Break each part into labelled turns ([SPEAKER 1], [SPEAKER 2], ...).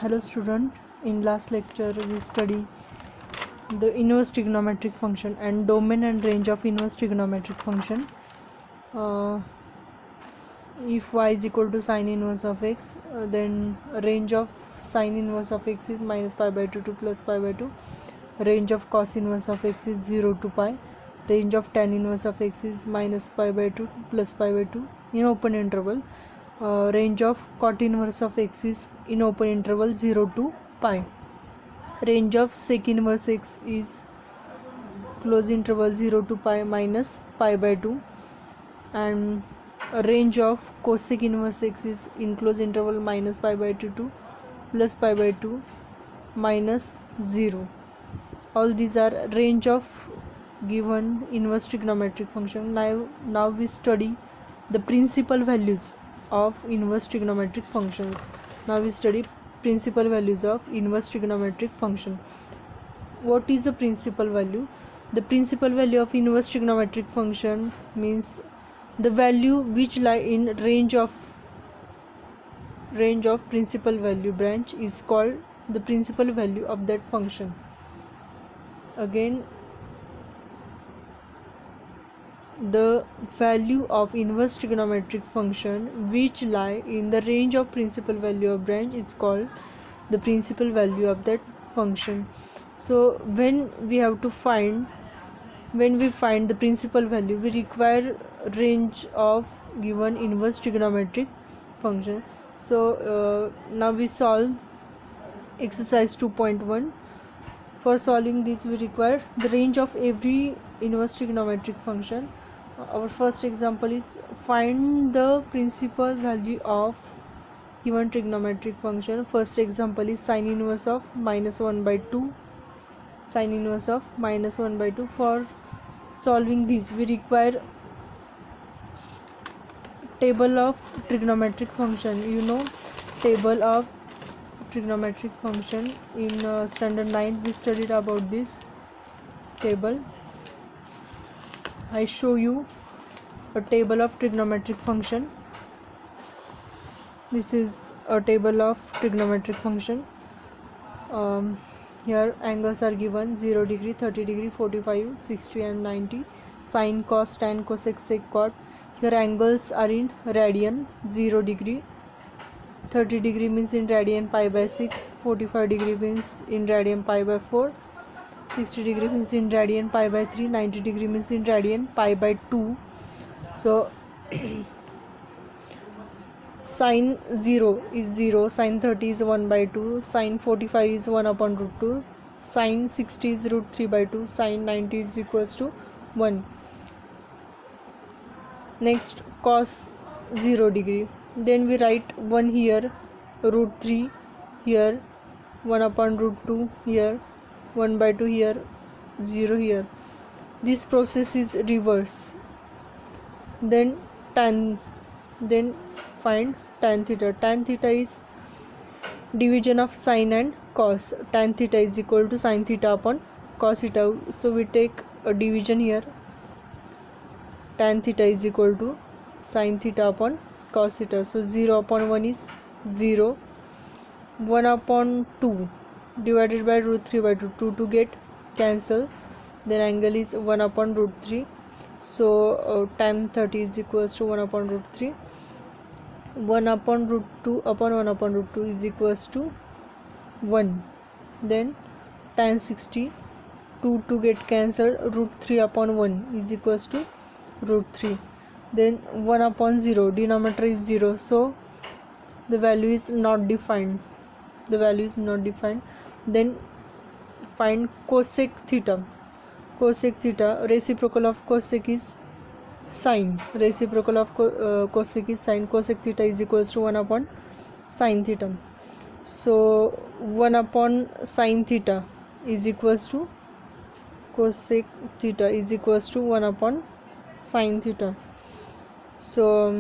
[SPEAKER 1] Hello student, in last lecture we study the inverse trigonometric function and domain and range of inverse trigonometric function. If y is equal to sine inverse of x, then range of sine inverse of x is minus pi by 2 to plus pi by 2. Range of cos inverse of x is 0 to pi. Range of tan inverse of x is minus pi by 2 to plus pi by 2 in open interval. Range of cot inverse of x is in open interval 0 to pi. Range of sec inverse x is close interval 0 to pi minus pi by 2, and range of cosec inverse x is in close interval minus pi by 2 to plus pi by 2 minus 0. All these are range of given inverse trigonometric function. Now we study the principal values of inverse trigonometric functions. Now we study principal values of inverse trigonometric function. What is the principal value? The principal value of inverse trigonometric function means the value which lie in range of principal value branch is called the principal value of that function. Again, the value of inverse trigonometric function which lie in the range of principal value of branch is called the principal value of that function. So when we find the principal value, we require range of given inverse trigonometric function. So now we solve exercise 2.1. For solving this, we require the range of every inverse trigonometric function. Our first example is find the principal value of given trigonometric function. First example is sine inverse of minus 1 by 2. Sine inverse of minus 1 by 2. For solving this, we require table of trigonometric function. You know table of trigonometric function in standard 9 we studied about this table. I show you a table of trigonometric function. This is a table of trigonometric function. Here angles are given 0 degree, 30 degree, 45, 60 and 90. Sine, cos, tan, cosec, sec, cot. Here angles are in radian. 0 degree, 30 degree means in radian pi by 6, 45 degree means in radian pi by 4, 60 degree means in radian pi by 3, 90 degree means in radian pi by 2. So sine 0 is 0, sine 30 is 1 by 2, sine 45 is 1 upon root 2, sine 60 is root 3 by 2, sine 90 is equals to 1. Next, cos 0 degree. Then we write 1 here, root 3 here, 1 upon root 2 here, 1 by 2 here, 0 here. This process is reverse. Then find tan theta. Tan theta is division of sine and cos. Tan theta is equal to sine theta upon cos theta. So we take a division here. Tan theta is equal to sine theta upon cos theta. So 0 upon 1 is 0. 1 upon 2 divided by root 3 by 2. 2 to get cancel. Then angle is 1 upon root 3. So tan 30 is equals to 1 upon root 3. 1 upon root 2 upon 1 upon root 2 is equals to 1. Then tan 60, 2 to get cancelled, root 3 upon 1 is equals to root 3. Then 1 upon 0, denominator is 0, so the value is not defined. Then find cosec theta. Cosec theta, reciprocal of cosec is sine. Reciprocal of cosec is sine. Cosec theta is equals to 1 upon sine theta. So 1 upon sine theta is equals to cosec theta is equals to 1 upon sine theta. So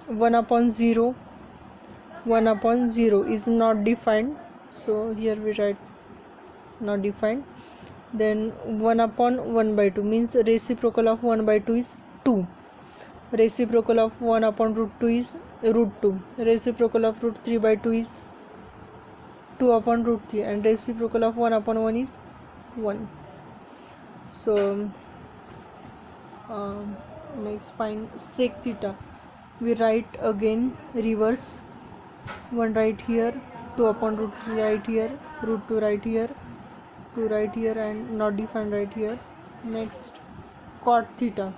[SPEAKER 1] 1 upon 0 is not defined, so here we write not defined. Then 1 upon 1 by 2 means reciprocal of 1 by 2 is 2. Reciprocal of 1 upon root 2 is root 2. Reciprocal of root 3 by 2 is 2 upon root 3, and reciprocal of 1 upon 1 is 1. So next find sec theta. We write again reverse, 1 right here, 2 upon root 3 right here, root 2 right here, 2 right here, and not defined right here. Next cot theta.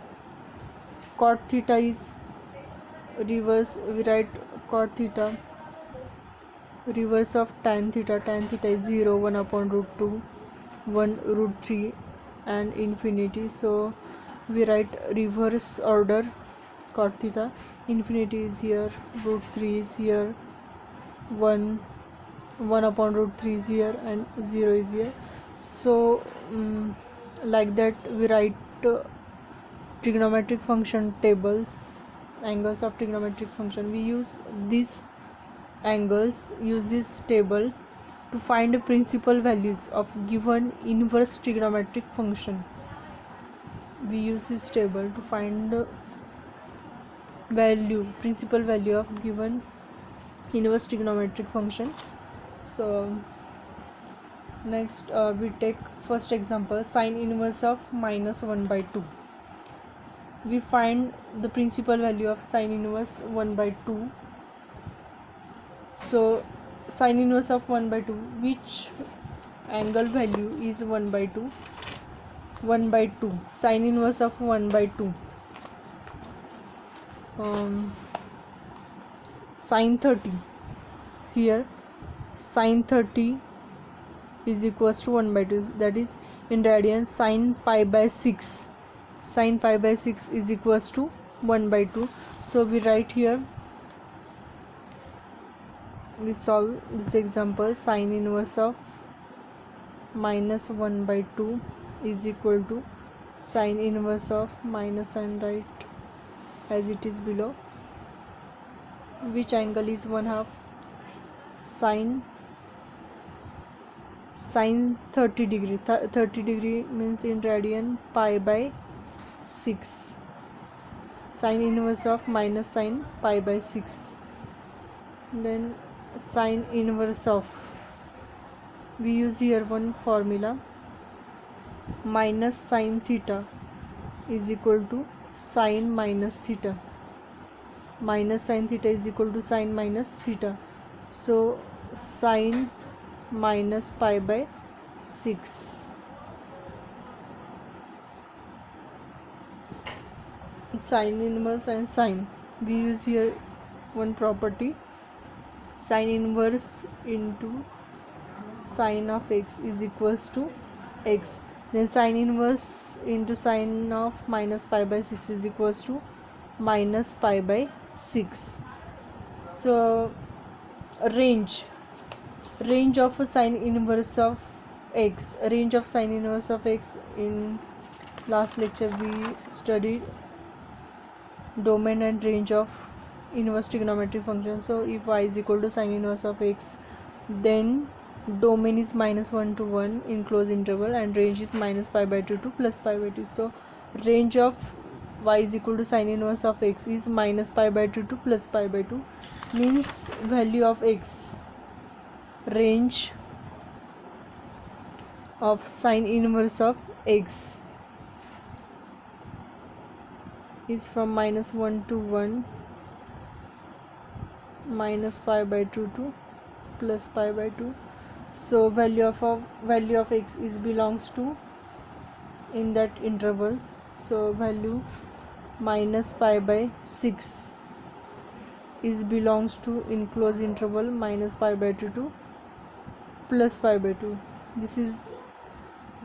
[SPEAKER 1] Cot theta is reverse, we write cot theta reverse of tan theta. Tan theta is 0, 1 upon root 2, 1 root 3, and infinity. So we write reverse order cot theta. Infinity is here, root 3 is here, 1 upon root 3 is here, and 0 is here. So like that we write trigonometric function tables, angles of trigonometric function. We use these angles, use this table to find the principal values of given inverse trigonometric function. We use this table to find the principal value of given inverse trigonometric function. So next we take first example, sine inverse of minus 1 by 2. We find the principal value of sine inverse 1 by 2. So sine inverse of 1 by 2, which angle value is 1 by 2? 1 by 2, sine inverse of 1 by 2, sine 30. Here sine 30 is equals to 1 by 2, that is in radians sine pi by 6. Sine pi by 6 is equals to 1 by 2. So we write here, we solve this example, sine inverse of minus 1 by 2 is equal to sine inverse of minus, and write as it is below. Which angle is 1/2? Sine 30 degree. 30 degree means in radian pi by 6. Sine inverse of minus sine pi by 6. Then sine inverse of, we use here one formula, minus sine theta is equal to sine minus theta. Minus sine theta is equal to sine minus theta. So sine minus pi by 6. Sine inverse and sine, we use here one property, sine inverse into sine of x is equals to x. Then sine inverse into sine of minus pi by 6 is equals to minus pi by 6. So range of a sine inverse of x, range of sine inverse of x, in last lecture we studied domain and range of inverse trigonometric function. So if y is equal to sine inverse of x, then domain is minus 1 to 1 in closed interval, and range is minus pi by 2 to plus pi by 2. So range of y is equal to sine inverse of x is minus pi by 2 to plus pi by 2, means value of x, range of sine inverse of x is from minus 1 to 1, minus pi by 2 to plus pi by 2. So value of x is belongs to in that interval. So value minus pi by 6 is belongs to in closed interval minus pi by 2 to plus pi by 2. This is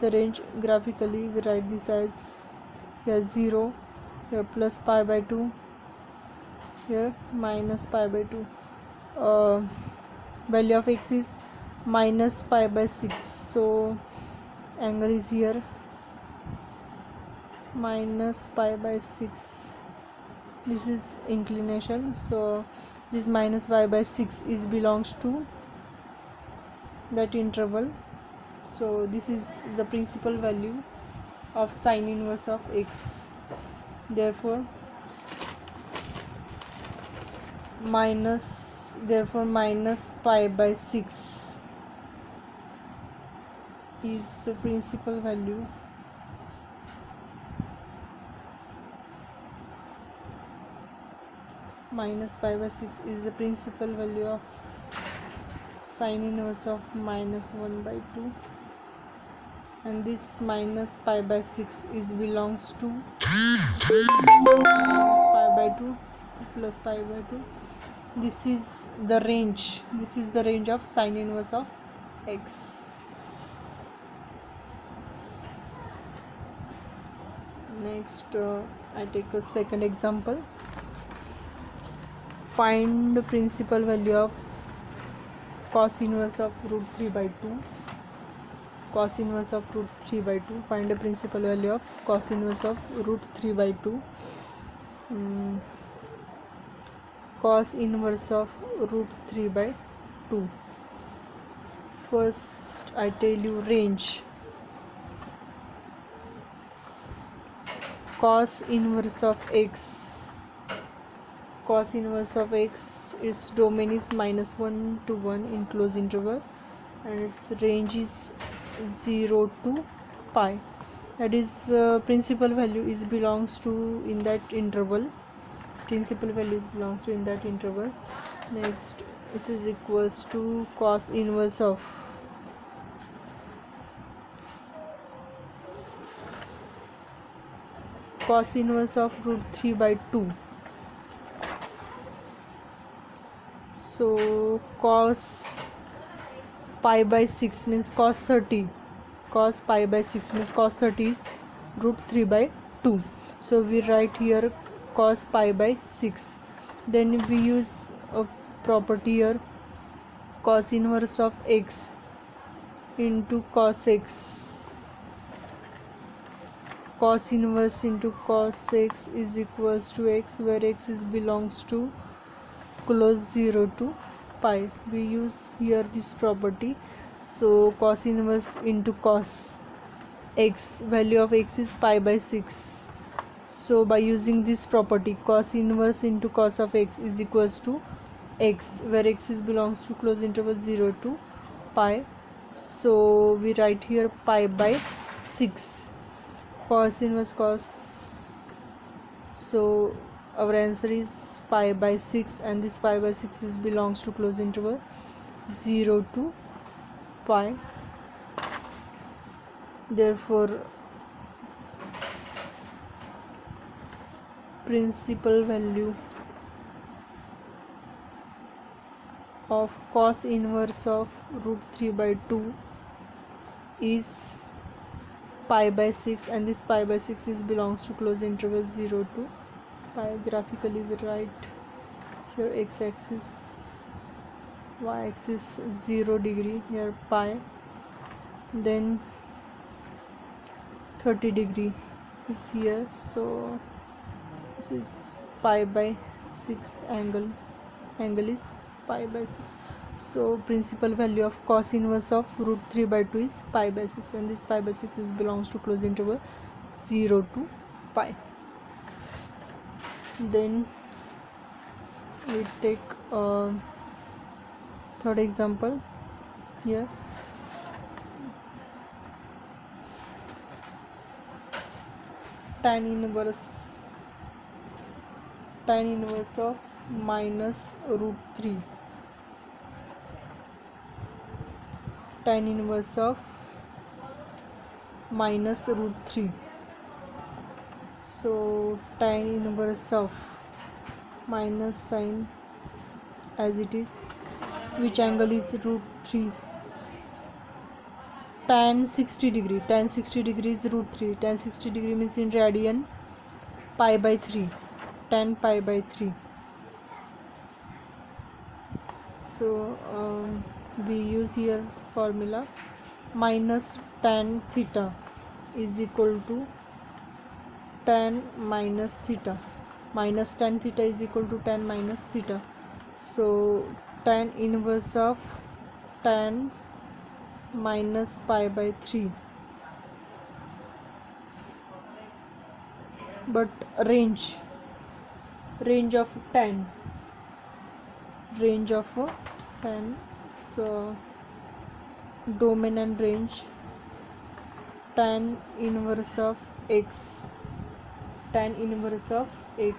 [SPEAKER 1] the range. Graphically we write this as here 0, here plus pi by 2, here minus pi by 2. Value of x is minus pi by 6, so angle is here minus pi by 6. This is inclination, so this minus pi by 6 is belongs to that interval. So this is the principal value of sine inverse of x. Therefore minus pi by 6 is the principal value minus pi by 6 is the principal value of sine inverse of minus 1 by 2, and this minus pi by 6 is belongs to minus pi by 2 plus pi by 2. This is the range of sine inverse of x. Next I take a second example. Find the principal value of cos inverse of root 3 by 2. Cos inverse of root 3 by 2. Find the principal value of cos inverse of root 3 by 2. Cos inverse of root 3 by 2. First I tell you range. Cos inverse of x. Cos inverse of x, its domain is minus 1 to 1 in closed interval, and its range is 0 to pi. That is principal value is belongs to in that interval. Principal value belongs to in that interval. Next, this is equals to cos inverse of root 3 by 2. So cos pi by 6 means cos 30. Cos pi by 6 means cos 30 is root 3 by 2. So we write here cos pi by 6. Then we use a property here, cos inverse of x into cos x. Cos inverse into cos x is equals to x, where x is belongs to close 0 to pi. We use here this property. So cos inverse into cos x, value of x is pi by 6. So by using this property, cos inverse into cos of x is equals to x, where x is belongs to close interval 0 to pi. So we write here pi by 6. Cos inverse cos, so our answer is pi by 6, and this pi by 6 is belongs to close interval 0 to pi. Therefore principal value of cos inverse of root 3 by 2 is pi by 6, and this pi by 6 is belongs to close interval 0 to pi. Graphically we write here x-axis, y-axis 0 degree, here pi, then 30 degree is here. So this is pi by 6 angle is pi by 6. So principal value of cos inverse of root 3 by 2 is pi by 6, and this pi by 6 is belongs to close interval 0 to pi. Then we take third example here. Tan inverse of minus root 3. Tan inverse of minus root 3. So tan inverse of minus sign as it is, which angle is root 3? Tan 60 degree. Tan 60 degree is root 3. Tan 60 degree means in radian pi by 3. Tan pi by 3. So we use here formula, minus tan theta is equal to tan minus theta. Minus tan theta is equal to tan minus theta. So tan inverse of tan minus pi by 3. But range of tan, so domain and range. tan inverse of x. Tan inverse of x,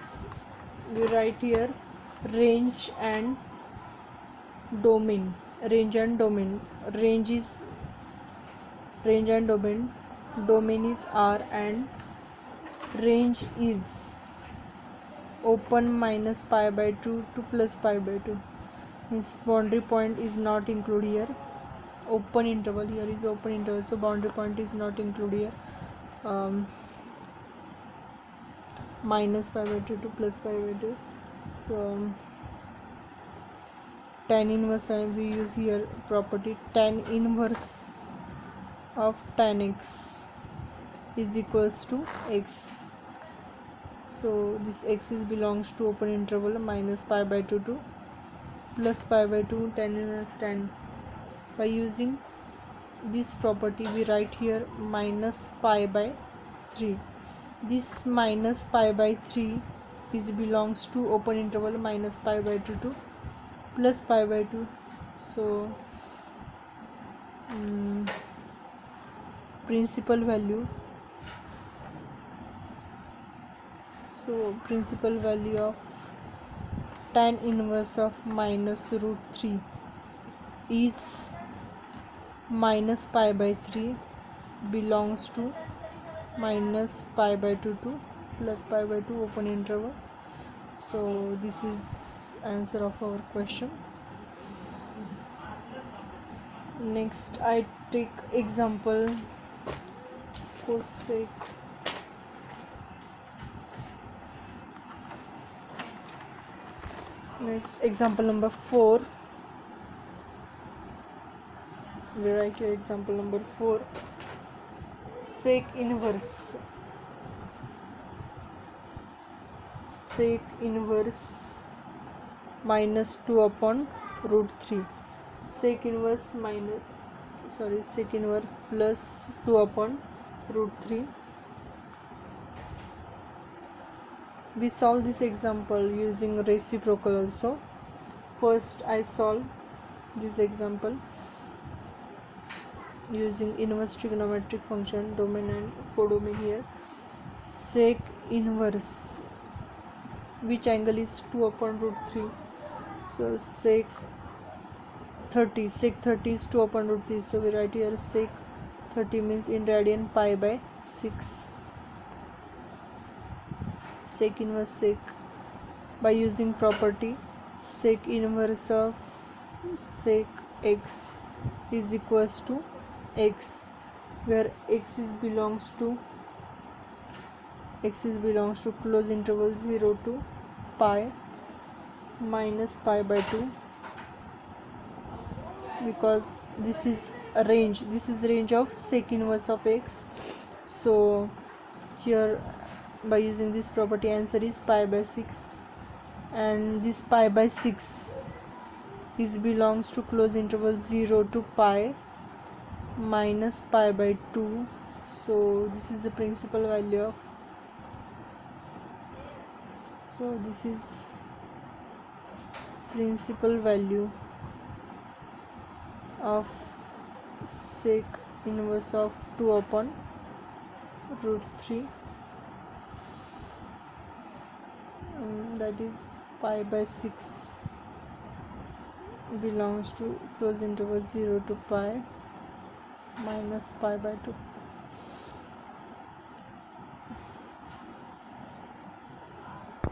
[SPEAKER 1] we write here range and domain. Range and domain. Range and domain is R, and range is open minus pi by 2 to plus pi by 2. Means boundary point is not included here. Open interval, here is open interval, so boundary point is not included here. Minus pi by 2 to plus pi by 2. So tan inverse, and we use here property tan inverse of tan x is equals to x. So this x is belongs to open interval minus pi by 2 to plus pi by 2 tan inverse tan. By using this property, we write here minus pi by 3. This minus pi by 3 is belongs to open interval minus pi by 2 to plus pi by 2. So principal value. So principal value of tan inverse of minus root 3 is minus pi by 3 belongs to minus pi by 2 to plus pi by 2 open interval. So this is answer of our question. Next, I take example for sake. Next, example number 4. We write here example number 4. Sec inverse minus 2 upon root 3. Sec inverse plus 2 upon root 3. We solve this example using reciprocal also. First, I solve this example using inverse trigonometric function, domain and codomain here. Sec inverse, which angle is 2 upon root 3? So sec 30 is 2 upon root 3. So we write here sec 30 means in radian pi by 6. Sec inverse sec. By using property sec inverse of sec x is equals to x, where x is belongs to close interval 0 to pi minus pi by 2, because this is a range. This is range of sec inverse of x. So here, by using this property, answer is pi by 6, and this pi by 6 is belongs to close interval 0 to pi minus pi by 2. So this is the principal value of, so this is principal value of sec inverse of 2 upon root 3, that is pi by 6 belongs to close interval 0 to pi minus pi by 2.